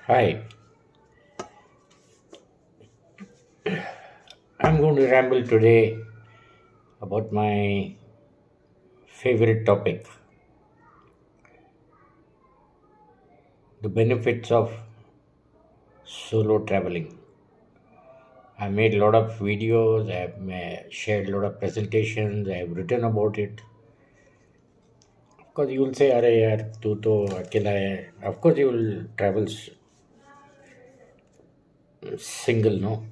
Hi, I'm going to ramble today about my favorite topic, the benefits of solo traveling. I made a lot of videos, shared a lot of presentations, I've written about it. Of course, you will say, Are yaar, tu to akela hai. Of course, you will travel single, no?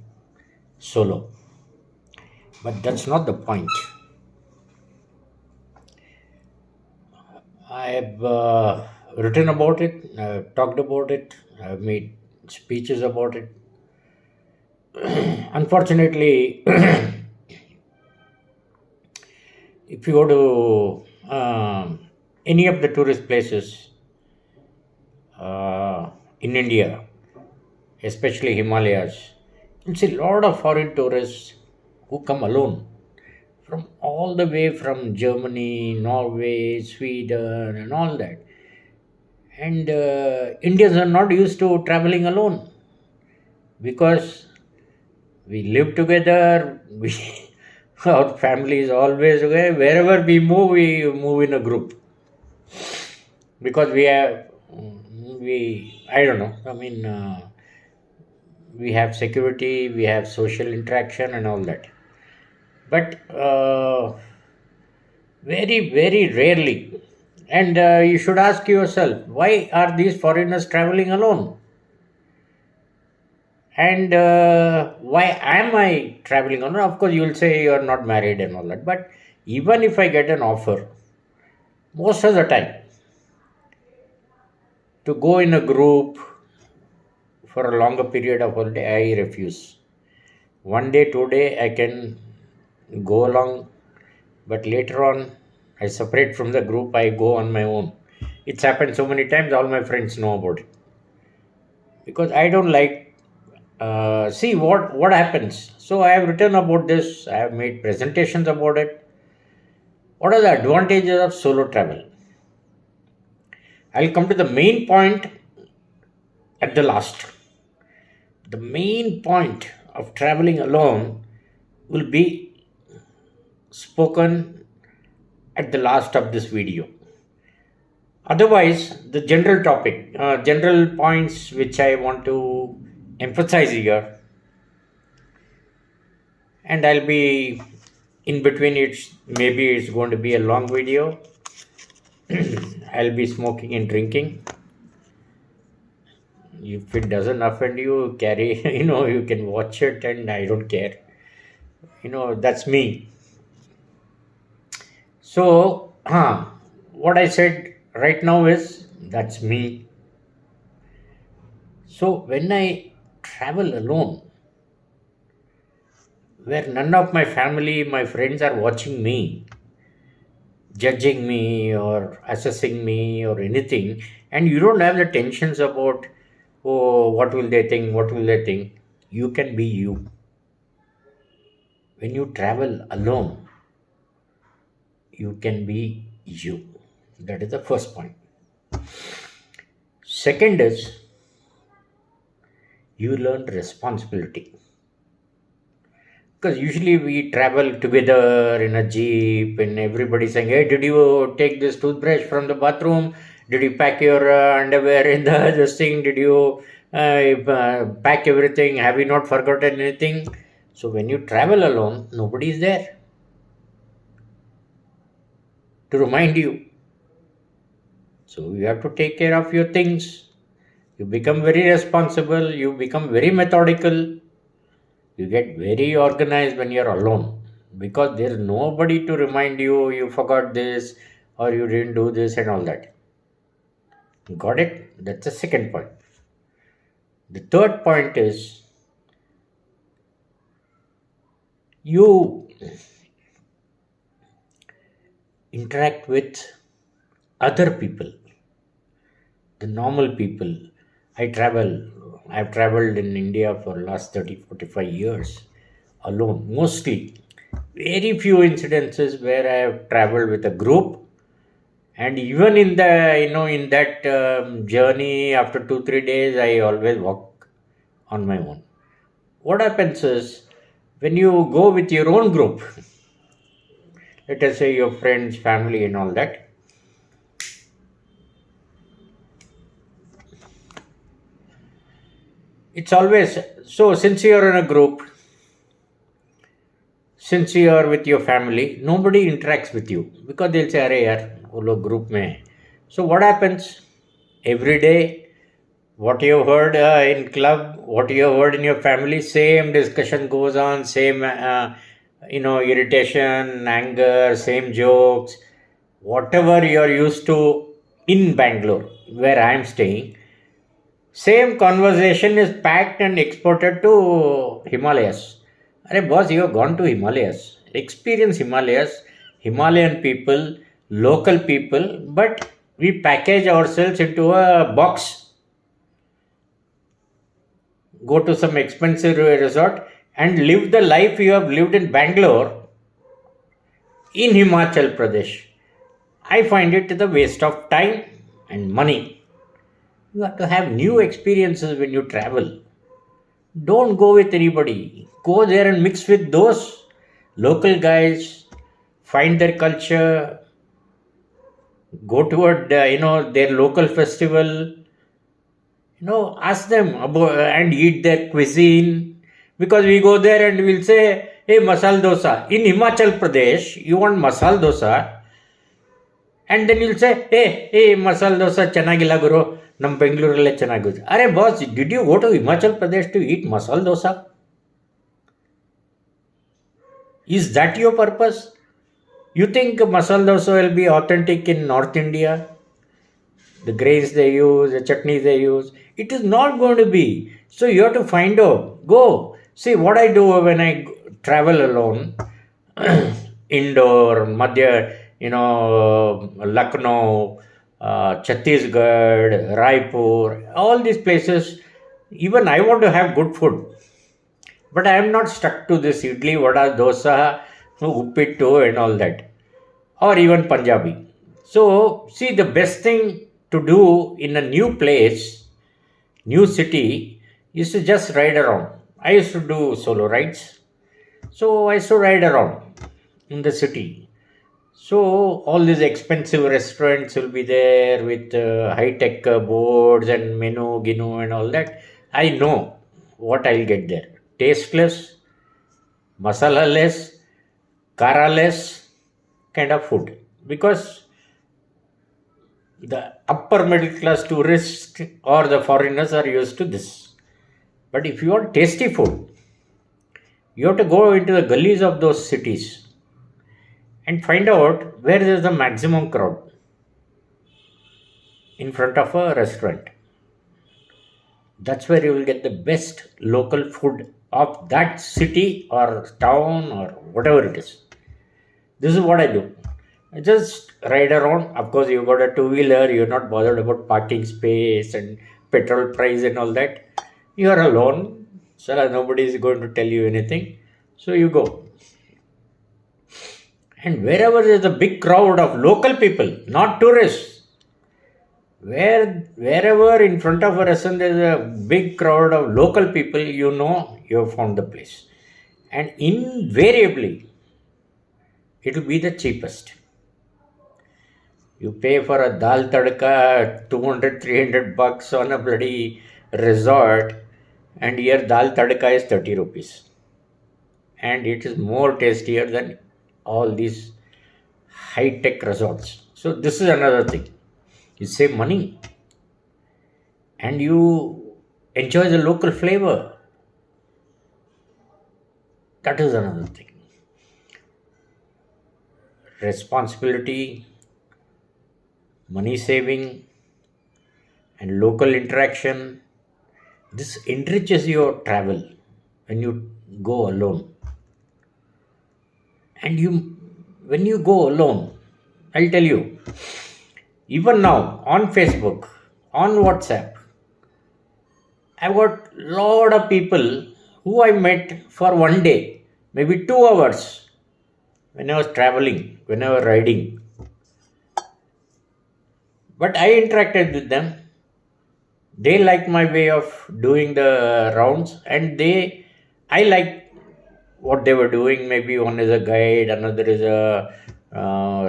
Solo. But that's not the point. I've written about it, I've talked about it, I've made speeches about it. Unfortunately, if you go to any of the tourist places in India, especially Himalayas, you'll see a lot of foreign tourists who come alone from all the way from Germany, Norway, Sweden, and all that. And Indians are not used to traveling alone because we live together. We our family is always okay. Wherever we move in a group because we I don't know. I mean, we have security, we have social interaction, and all that. But very rarely, and you should ask yourself, why are these foreigners traveling alone? And why am I traveling alone? Of course, you will say you are not married and all that. But even if I get an offer, most of the time, to go in a group for a longer period of holiday, I refuse. One day, 2 day, I can go along, but later on, I separate from the group. I go on my own. It's happened so many times. All my friends know about it because I don't like. See what happens. So I have written about this. I have made presentations about it. What are the advantages of solo travel? I'll come to the main point at the last. The main point of traveling alone will be spoken at the last of this video. Otherwise, the general topic, general points which I want to emphasize here, and I'll be in between it's maybe it's going to be a long video. I'll be smoking and drinking. If it doesn't offend you, carry, you can watch it and I don't care. That's me. So, what I said right now is that's me. So, when I travel alone, where none of my family, my friends are watching me, judging me or assessing me or anything, and you don't have the tensions about, oh, what will they think? You can be you. When you travel alone, you can be you. That is the first point. Second is you learn responsibility. Because usually we travel together in a jeep and everybody's saying, hey, did you take this toothbrush from the bathroom? Did you pack your underwear in the this thing? Did you pack everything? Have you not forgotten anything? So when you travel alone, nobody is there to remind you. So you have to take care of your things. You become very responsible. You become very methodical. You get very organized when you're alone because there's nobody to remind you you forgot this or you didn't do this and all that. Got it? That's the second point. The third point is you interact with other people, the normal people. I've traveled in India for last 30, 45 years alone, mostly. Very few incidences where I have traveled with a group And even in the in that journey, after 2 3 days, I always walk on my own. What happens is, when you go with your own group, let us say your friends, family, and all that, it's always so. Since you are in a group, since you are with your family, nobody interacts with you because they'll say, "Arey yaar, wo log group mein hai." So what happens every day? What you have heard in club, what you have heard in your family, same discussion goes on, same irritation, anger, same jokes, whatever you are used to in Bangalore, where I am staying. Same conversation is packed and exported to Himalayas. Arey boss, you have gone to Himalayas. Experience Himalayas, Himalayan people, local people, but we package ourselves into a box, go to some expensive resort, and live the life you have lived in Bangalore in Himachal Pradesh. I find it the waste of time and money. You have to have new experiences when you travel. Don't go with anybody. Go there and mix with those local guys, find their culture, go toward their local festival, ask them about and eat their cuisine, because we go there and we'll say, hey, masal dosa in Himachal Pradesh, you want masal dosa, and then you'll say, hey, masal dosa ಚೆನ್ನಾಗಿಲ್ಲ ಗುರು, ನಮ್ಮ ಬೆಂಗಳೂರಲ್ಲೇ ಚೆನ್ನಾಗಿದೆ. Arey boss, did you go to Himachal Pradesh to eat masal dosa? Is that your purpose? You think masal dosa will be authentic in North India? The grains they use, the chutneys they use, it is not going to be. So you have to find out. Go. See what I do when I travel alone. Indore, Madhya, Lucknow, Chhattisgarh, Raipur, all these places. Even I want to have good food, but I am not stuck to this idli, vada, dosa, uppittu, and all that, or even Punjabi. So, see, the best thing to do in a new place, new city, is to just ride around. I used to do solo rides. So I used to ride around in the city. So all these expensive restaurants will be there with high-tech boards and menu, ginu, and all that. I know what I'll get there. Tasteless, masala-less, kara-less kind of food. Because the upper middle class tourists or the foreigners are used to this. But if you want tasty food, you have to go into the gullies of those cities and find out where there is the maximum crowd in front of a restaurant. That's where you will get the best local food of that city or town or whatever it is. This is what I do. I just ride around. Of course, you got a two-wheeler. You're not bothered about parking space and petrol price and all that. You are alone. So nobody is going to tell you anything. So you go. And wherever there's a big crowd of local people, not tourists, wherever in front of a restaurant there's a big crowd of local people, you know you have found the place. And invariably, it will be the cheapest. You pay for a dal tadka 200-300 bucks on a bloody resort, and here dal tadka is 30 rupees. And it is more tastier than all these high-tech resorts. So this is another thing. You save money and you enjoy the local flavor. That is another thing. Responsibility, money saving, and local interaction. This enriches your travel when you go alone. And when you go alone, I'll tell you, even now on Facebook, on WhatsApp, I've got lot of people who I met for one day, maybe 2 hours, when I was traveling, when I was riding. But I interacted with them. They like my way of doing the rounds, and I like what they were doing. Maybe one is a guide, another is a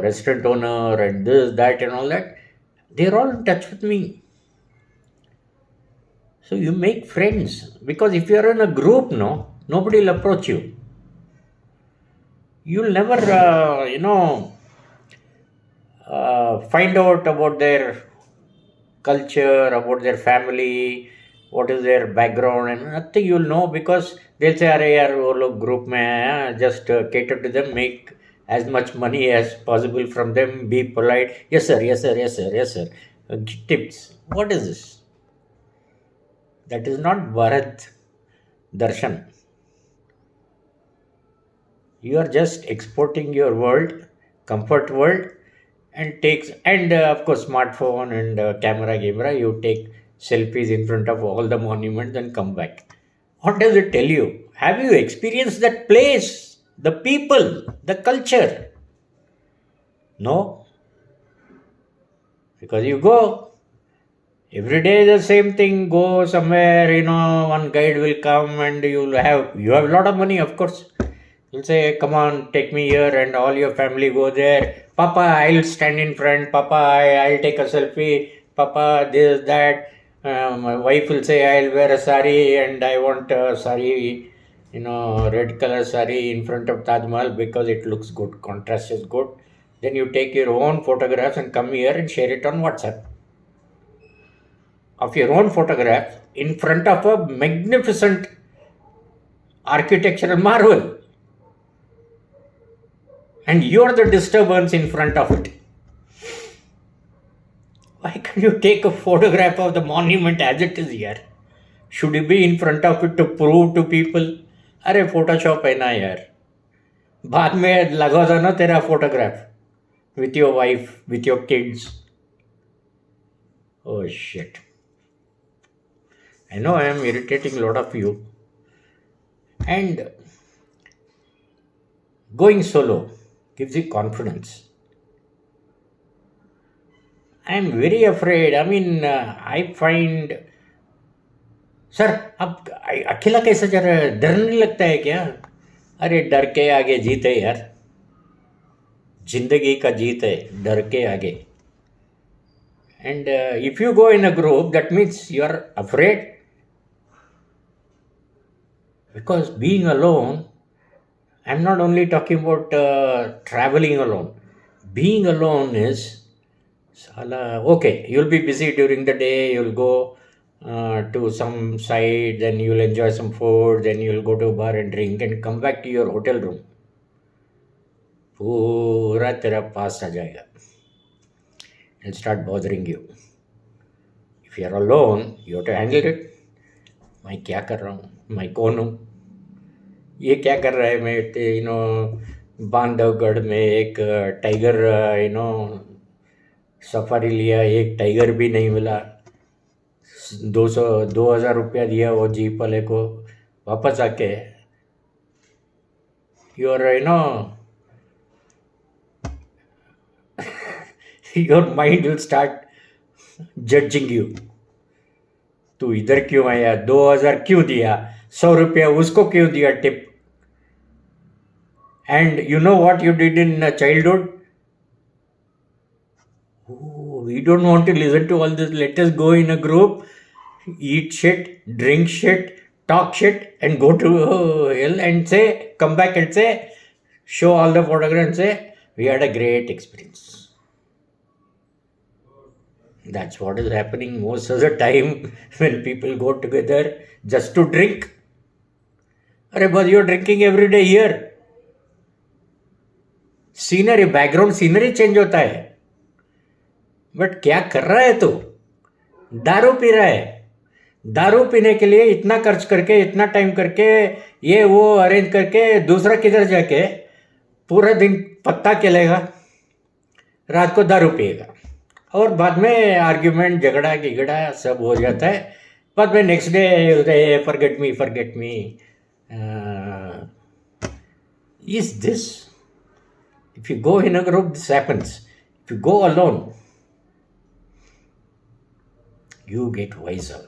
restaurant owner, and this, that, and all that. They're all in touch with me. So you make friends, because if you're in a group, no, nobody will approach you. You'll never, find out about their culture, about their family, what is their background, and nothing you'll know, because they'll say, "Arey yaar, wo log group mein hai, just cater to them, make as much money as possible from them, be polite. Yes, sir, yes, sir, yes, sir, yes, sir. Tips." What is this? That is not Bharat Darshan. You are just exporting your world, comfort world, and of course smartphone and camera. You take selfies in front of all the monuments and come back. What does it tell you? Have you experienced that place, the people, the culture? No, because you go every day the same thing. Go somewhere, one guide will come, and you have a lot of money, of course. You'll say, "Come on, take me here," and all your family go there. "Papa, I'll stand in front. Papa, I'll take a selfie. Papa, this, that." My wife will say, "I'll wear a sari, and I want a sari, red color sari in front of Taj Mahal because it looks good. Contrast is good." Then you take your own photographs and come here and share it on WhatsApp. Of your own photograph in front of a magnificent architectural marvel. And you're the disturbance in front of it. Why can't you take a photograph of the monument as it is here? Should you be in front of it to prove to people? अरे Photoshop है ना यार, बाद में लगा था ना तेरा photograph with your wife, with your kids. Oh shit. I know I am irritating a lot of you. And going solo gives you confidence. I am very afraid. I mean, I find, sir अब अकेला कैसे जा रहा है? डर नहीं लगता है क्या? अरे डर के आगे जीत है यार, जिंदगी का जीत है डर के आगे. And if you go in a group, that means you are afraid. Because being alone, I'm not only talking about traveling alone. Being alone is, okay, you'll be busy during the day, you'll go to some site, then you'll enjoy some food, then you'll go to a bar and drink and come back to your hotel room. पूरा तेरा पास आ जाएगा. It'll start bothering you. If you're alone, you have to handle it. मैं क्या कर रहा हूँ, मैं कौन हूँ, ये क्या कर रहा है. मैं बांधवगढ़ में एक टाइगर सफारी लिया, एक टाइगर भी नहीं मिला. 2,000 रुपया दिया वो जीप वाले को. वापस आके your mind will start judging you. तू इधर क्यों आया, 2,000 क्यों दिया, 100 रुपया उसको क्यों दिया tip. And you know what you did in childhood? Oh, we don't want to listen to all this. Let us go in a group, eat shit, drink shit, talk shit, and go to hell and say, come back and say, show all the photographs and say, we had a great experience. That's what is happening most of the time when people go together just to drink. But you're drinking every day here. Scenery, background scenery change होता है, but क्या कर रहा है तू? दारू P रहा है. दारू पीने के लिए इतना खर्च करके, इतना टाइम करके, ये वो अरेंज करके, दूसरा किधर जाके पूरा दिन पत्ता खेलेगा, रात को दारू पिएगा, और बाद में आर्ग्यूमेंट, झगड़ा गिगड़ा सब हो जाता है. बाद में next day forget me. Is this? If you go in a group, this happens. If you go alone, you get wiser,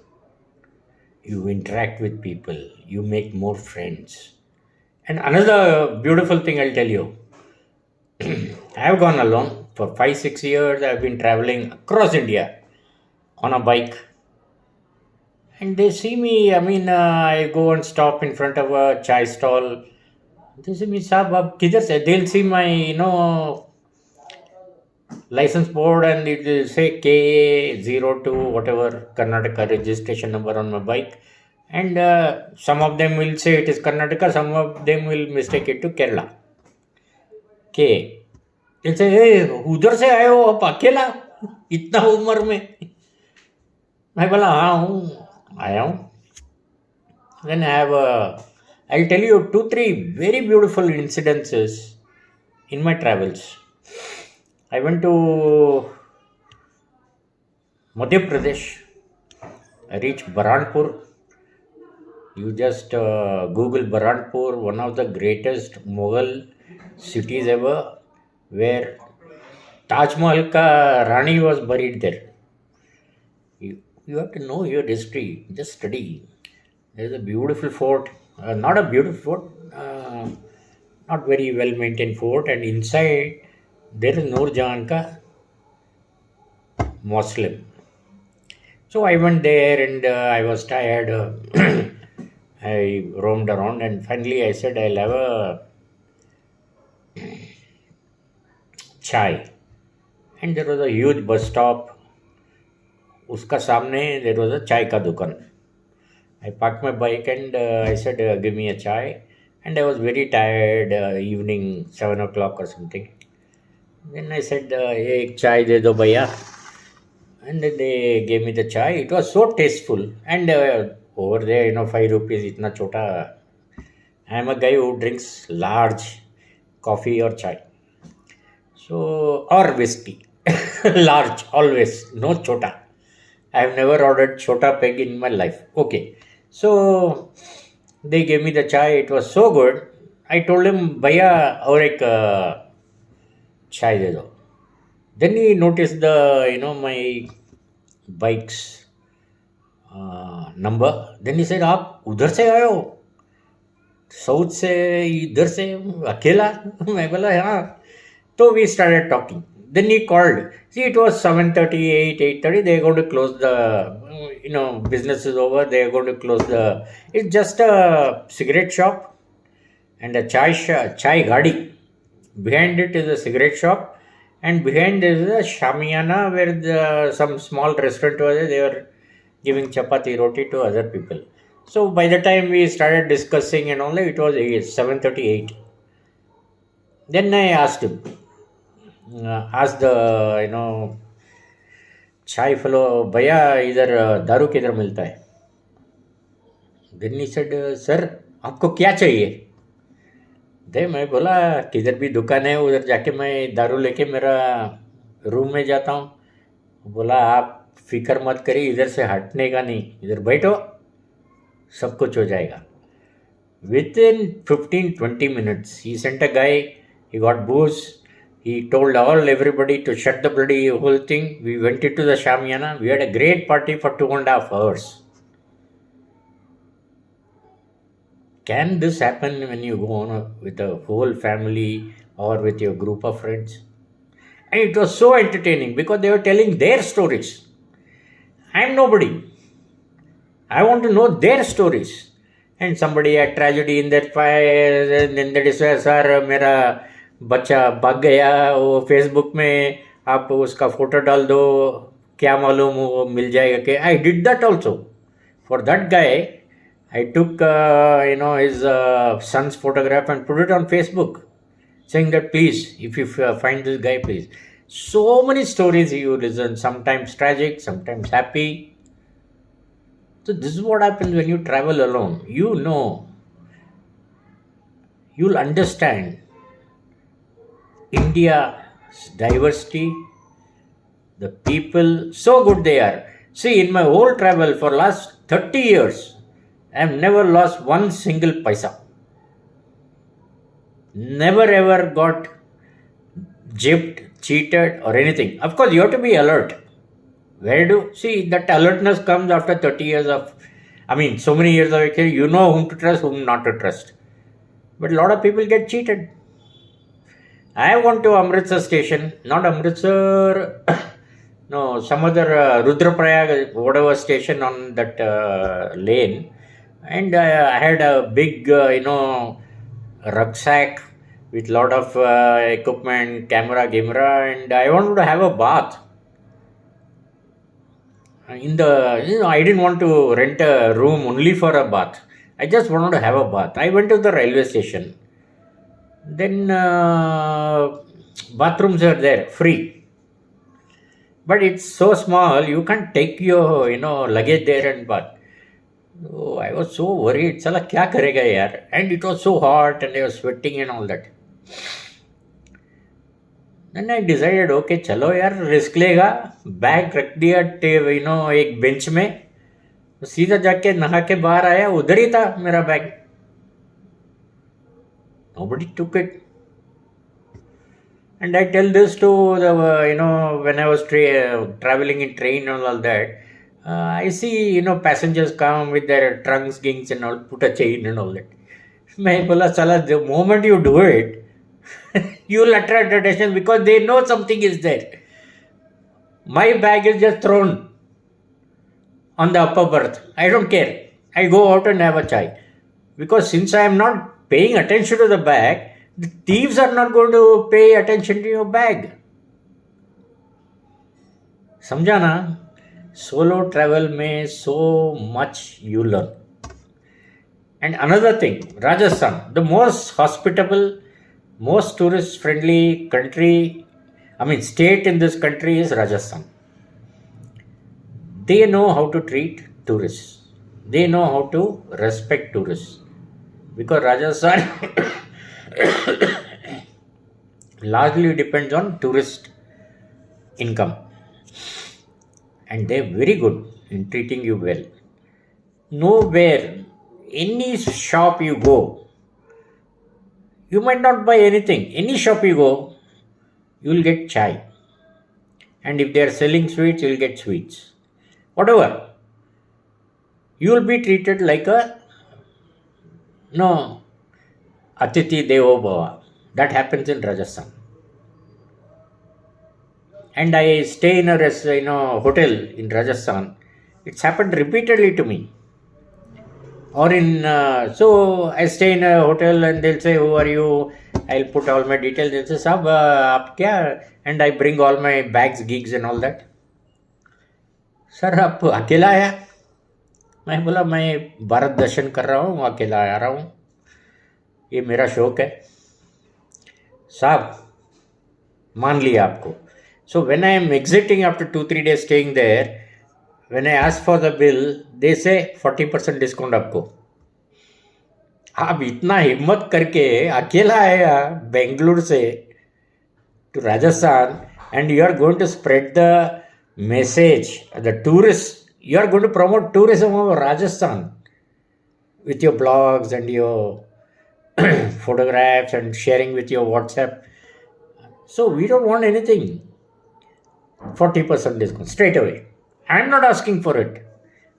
you interact with people, you make more friends. And another beautiful thing I'll tell you, I have gone alone for 5 6 years. I've been traveling across India on a bike, and they see me. I mean, I go and stop in front of a chai stall. They say me, Saab, ab kidhar se? They'll see my, license board, and it will say KA02, whatever Karnataka registration number on my bike. And some of them will say it is Karnataka, some of them will mistake it to Kerala. K. They'll say, hey, उधर से आए हो आप अकेला इतना उम्र में? मैं बोला हाँ हूँ, आया हूँ. Then I'll tell you 2 3 very beautiful incidences in my travels. I went to Madhya Pradesh. I reached Baranpur. You just Google Baranpur, one of the greatest Mughal cities ever, where Taj Mahal ka Rani was buried there. You have to know your history. Just study. There's a beautiful fort. Not a beautiful fort. Not very well maintained fort. And inside there is Noor Jahan ka mausoleum. So I went there, and I was tired. I roamed around, and finally I said I'll have a chai. And there was a huge bus stop. Uska samne there was a chai ka dukan. I parked my bike, and I said, give me a chai. And I was very tired, evening 7 o'clock or something. Then I said, ek chai de do bhaiya. And then they gave me the chai. It was so tasteful. And over there, 5 rupees, itna chota. I am a guy who drinks large coffee or chai. So, or whiskey. Large, always. No chota. I have never ordered chota peg in my life. Okay. So, they gave me the chai. It was so good. I told him, Bhaiya, aur ek chai de do. Then he noticed my bike's number. Then he said, आप उधर से आए हो? South से इधर से अकेला? मैं बोला हाँ. So we started talking. Then he called. See, it was 7:38, 8:30. They're going to close the, business is over. They're going to close the. It's just a cigarette shop and a chai gadi. Behind it is a cigarette shop, and behind is a shamiana where some small restaurant was there. They were giving chapati roti to other people. So by the time we started discussing and all, it was 7:38. Then I asked him, asked the chai fellow, भैया इधर दारू किधर मिलता है? Then he said, sir आपको क्या चाहिए? दे मैं बोला किधर भी दुकान है उधर जाके मैं दारू लेके मेरा रूम में जाता हूँ. बोला आप फिक्र मत करिए, इधर से हटने का नहीं, इधर बैठो, सब कुछ हो जाएगा. Within 15-20 minutes, he sent a guy, he got booze, he told everybody to shut the bloody whole thing. We went into the Shamiana, we had a great party for 2.5 hours. Can this happen when you go on with a whole family or with your group of friends? And it was so entertaining because they were telling their stories. I am nobody. I want to know their stories. And somebody had tragedy in their fire, and then that is why, sir, मेरा बच्चा भाग गया, वो Facebook में आप उसका photo डाल दो, क्या मालूम वो मिल जाएगा कि. I did that also. For that guy, I took his son's photograph and put it on Facebook, saying that please, if you find this guy, please. So many stories you listen, sometimes tragic, sometimes happy. So this is what happens when you travel alone. You'll understand India's diversity, the people, so good they are. See, in my whole travel for last 30 years, I have never lost one single paisa. Never ever got gypped, cheated or anything. Of course, you have to be alert. Where do see that alertness comes after 30 years of, I mean, so many years of experience. You know whom to trust, whom not to trust. But a lot of people get cheated. I went to Amritsar station, not Amritsar, no, some other Rudraprayag, whatever station on that lane, and I had a big, rucksack with lot of equipment, camera, and I wanted to have a bath. I didn't want to rent a room only for a bath. I just wanted to have a bath. I went to the railway station. Then bathrooms are there, free. But it's so small, you can't take your, luggage there and bath. Oh, I was so worried. Chala kya karega yaar? And it was so hot and I was sweating and all that. Then I decided, okay, चलो यार risk लेगा. Bag रख दिया एक bench में. सीधा जाके नहा के बाहर आया, उधर ही था मेरा bag. Nobody took it. And I tell this to the, when I was traveling in train and all that, I see, passengers come with their trunks, ginks and all, put a chain and all that. मैं बोला साला, the moment you do it, you will attract attention because they know something is there. My bag is just thrown on the upper berth. I don't care. I go out and have a chai. Because since I am not paying attention to the bag, the thieves are not going to pay attention to your bag. समझा ना? Solo travel में so much you learn. And another thing, Rajasthan, the most hospitable, most tourist friendly state in this country is Rajasthan. They know how to treat tourists. They know how to respect tourists. Because Rajasthan largely depends on tourist income. And they're very good in treating you well. Nowhere, any shop you go, you might not buy anything. Any shop you go, you will get chai. And if they are selling sweets, you will get sweets. Whatever. You will be treated like Atiti Devo Bhava. That happens in Rajasthan. And I stay in a hotel in Rajasthan. It's happened repeatedly to me. Or so I stay in a hotel and they'll say, who are you? I'll put all my details. They'll say, Sab, aap kya? And I bring all my bags, gigs and all that. Sir, आप अकेला आया? मैं बोला, मैं भारत दर्शन कर रहा हूँ, अकेला आ रहा हूँ. ये मेरा शौक है. साहब, मान लिया आपको. So when I am exiting after 2-3 days staying there, when I ask for the bill, they say 40% discount आपको. आप इतना हिम्मत करके अकेला आया बेंगलुरु से to Rajasthan and you are going to spread the message, the tourists, you are going to promote tourism of Rajasthan with your blogs and your photographs and sharing with your WhatsApp. So we don't want anything. 40% discount straight away. I am not asking for it.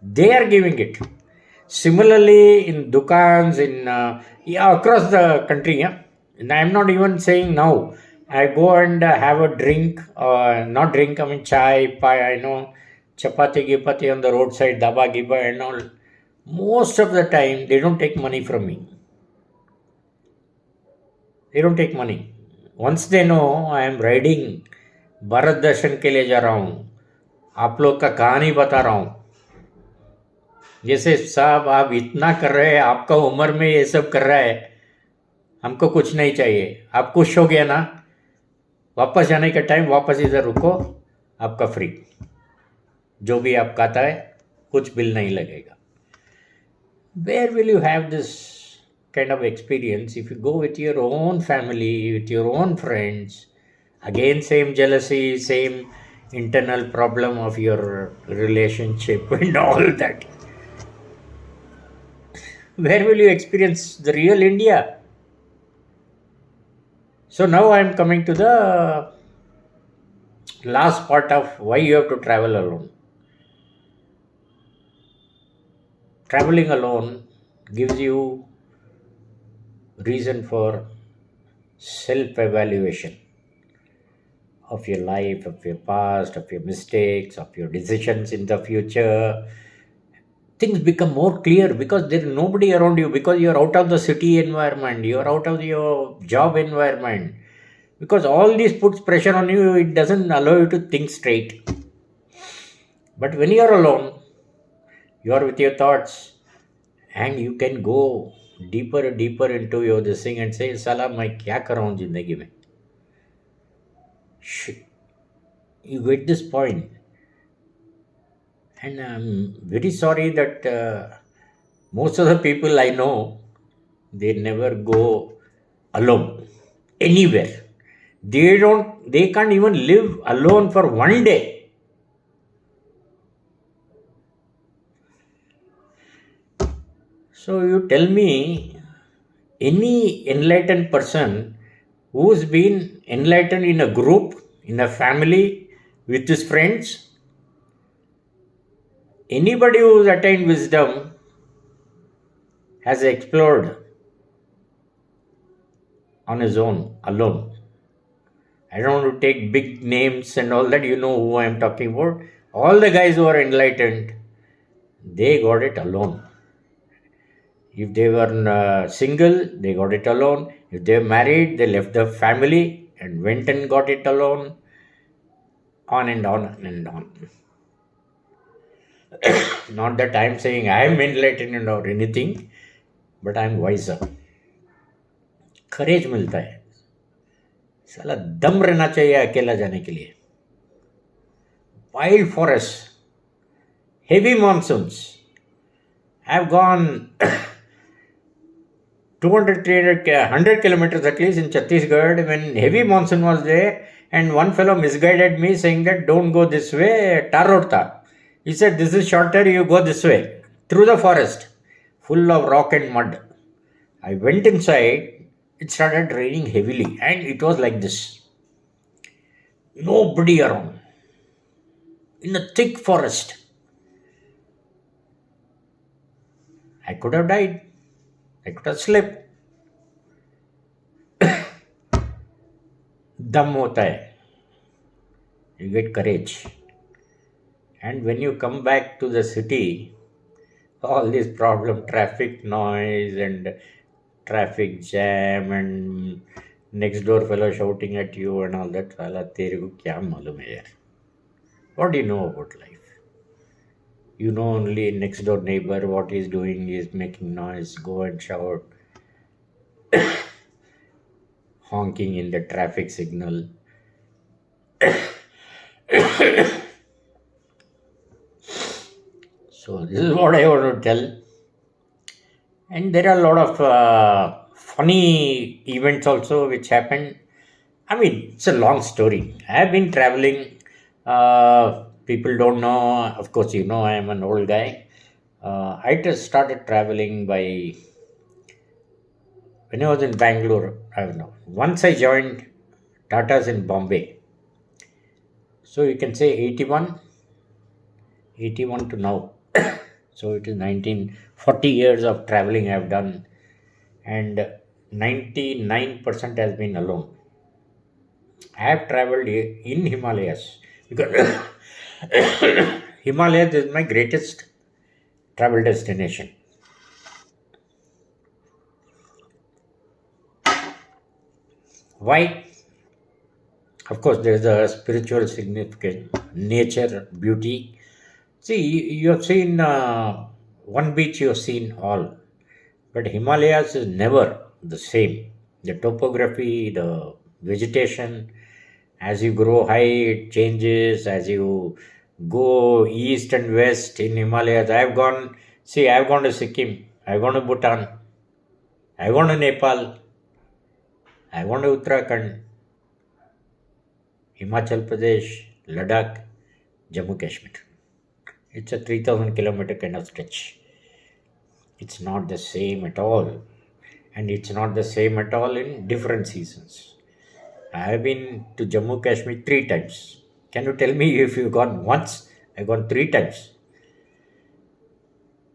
They are giving it. Similarly, in dukans, across the country, and I am not even saying now. I go and have a drink, not drink, chai, chapati, gipati on the roadside, daba, giba and all. Most of the time, they don't take money from me. They don't take money. Once they know I am riding Bharat दर्शन के लिए जा रहा हूँ, आप लोग का कहानी बता रहा हूँ. जैसे साहब आप इतना कर रहे हैं, आपका उम्र में ये सब कर रहा है, हमको कुछ नहीं चाहिए. आप खुश हो गया ना? वापस जाने का टाइम, वापस इधर रुको, आपका फ्री. जो भी आप खाता है, कुछ बिल नहीं लगेगा. Where will you have this kind of experience if you go with your own family, with your own friends? Again, same jealousy, same internal problem of your relationship and all that. Where will you experience the real India? So now I am coming to the last part of why you have to travel alone. Traveling alone gives you reason for self evaluation of your life, of your past, of your mistakes, of your decisions in the future. Things become more clear because there is nobody around you, because you're out of the city environment, you're out of your job environment. Because all this puts pressure on you, it doesn't allow you to think straight. But when you're alone, you are with your thoughts and you can go deeper and deeper into your this thing and say, Salah, मैं क्या कर रहा हूँ जिंदगी में? You get this point. And I'm very sorry that most of the people I know, they never go alone anywhere. They can't even live alone for one day. So you tell me, any enlightened person who's been enlightened in a group, in a family, with his friends, anybody who's attained wisdom has explored on his own, alone. I don't want to take big names and all that, you know who I am talking about. All the guys who are enlightened, they got it alone. If they were single, they got it alone. If they were married, they left the family and went and got it alone. On and on and on. Not that I am saying I am enlightened or anything, but I am wiser. करेज मिलता है, साला दम रहना चाहिए अकेला जाने के लिए. Wild forests, heavy monsoons. I have gone 200, 300, 100 kilometers at least in Chhattisgarh when heavy monsoon was there, and one fellow misguided me saying that don't go this way, tar road tha. He said this is shorter, you go this way, through the forest, full of rock and mud. I went inside, it started raining heavily and it was like this. Nobody around. In a thick forest. I could have died. I could have slept. दम होता है. You get courage. And when you come back to the city, all this problem, traffic noise and traffic jam and next door fellow shouting at you and all that, साला तेरे को क्या मालूम है यार? What do you know about life? You know only next door neighbor, what he's doing is making noise, go and shout, honking in the traffic signal. So this is what I want to tell. And there are a lot of funny events also which happened. I mean, it's a long story. I have been traveling. People don't know. Of course, you know I am an old guy. I just started traveling by when I was in Bangalore. I don't know. Once I joined Tata's in Bombay. So you can say 81 to now. So it is 40 years of traveling I have done, and 99% has been alone. I have traveled in Himalayas because Himalayas is my greatest travel destination. Why? Of course, there is a spiritual significance, nature, beauty. See, you have seen one beach, you have seen all, but Himalayas is never the same. The topography, the vegetation, as you grow high, it changes. As you go east and west in Himalayas, I've gone to Sikkim, I've gone to Bhutan, I've gone to Nepal, I've gone to Uttarakhand, Himachal Pradesh, Ladakh, Jammu Kashmir. It's a 3,000 kilometer kind of stretch. It's not the same at all. And it's not the same at all in different seasons. I have been to Jammu Kashmir 3 times. Can you tell me if you gone once? I gone three times.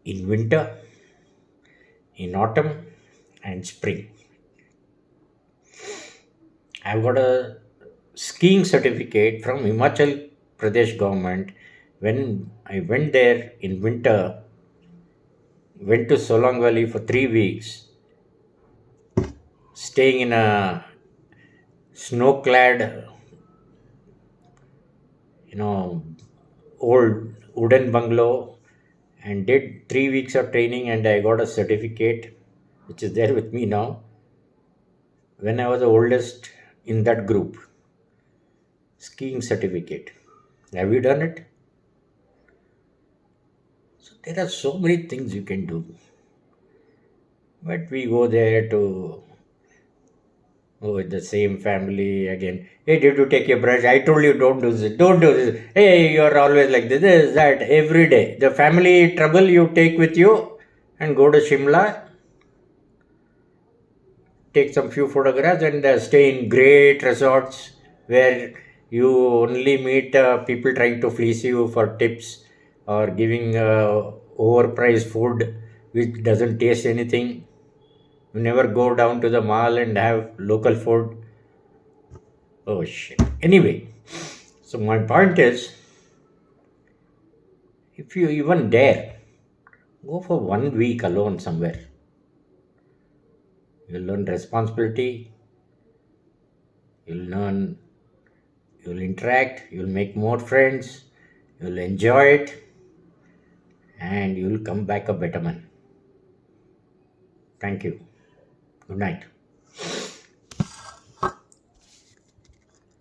In winter, in autumn, and spring. I've got a skiing certificate from Himachal Pradesh government. When I went there in winter, went to Solong Valley for 3 weeks, staying in a snow-clad, you know, old wooden bungalow, and did 3 weeks of training, and I got a certificate, which is there with me now. When I was the oldest in that group, skiing certificate. Have you done it? So there are so many things you can do, but we go there to go with the same family again. Hey, did you take your brush? I told you don't do this. Don't do this. Hey, you're always like this, that, every day. The family trouble you take with you and go to Shimla, take some few photographs, and stay in great resorts where you only meet people trying to fleece you for tips or giving overpriced food which doesn't taste anything. You never go down to the mall and have local food. Oh shit. Anyway, so my point is, if you even dare, go for 1 week alone somewhere. You'll learn responsibility, you'll learn, you'll interact, you'll make more friends, you'll enjoy it, and you'll come back a better man. Thank you. Good night.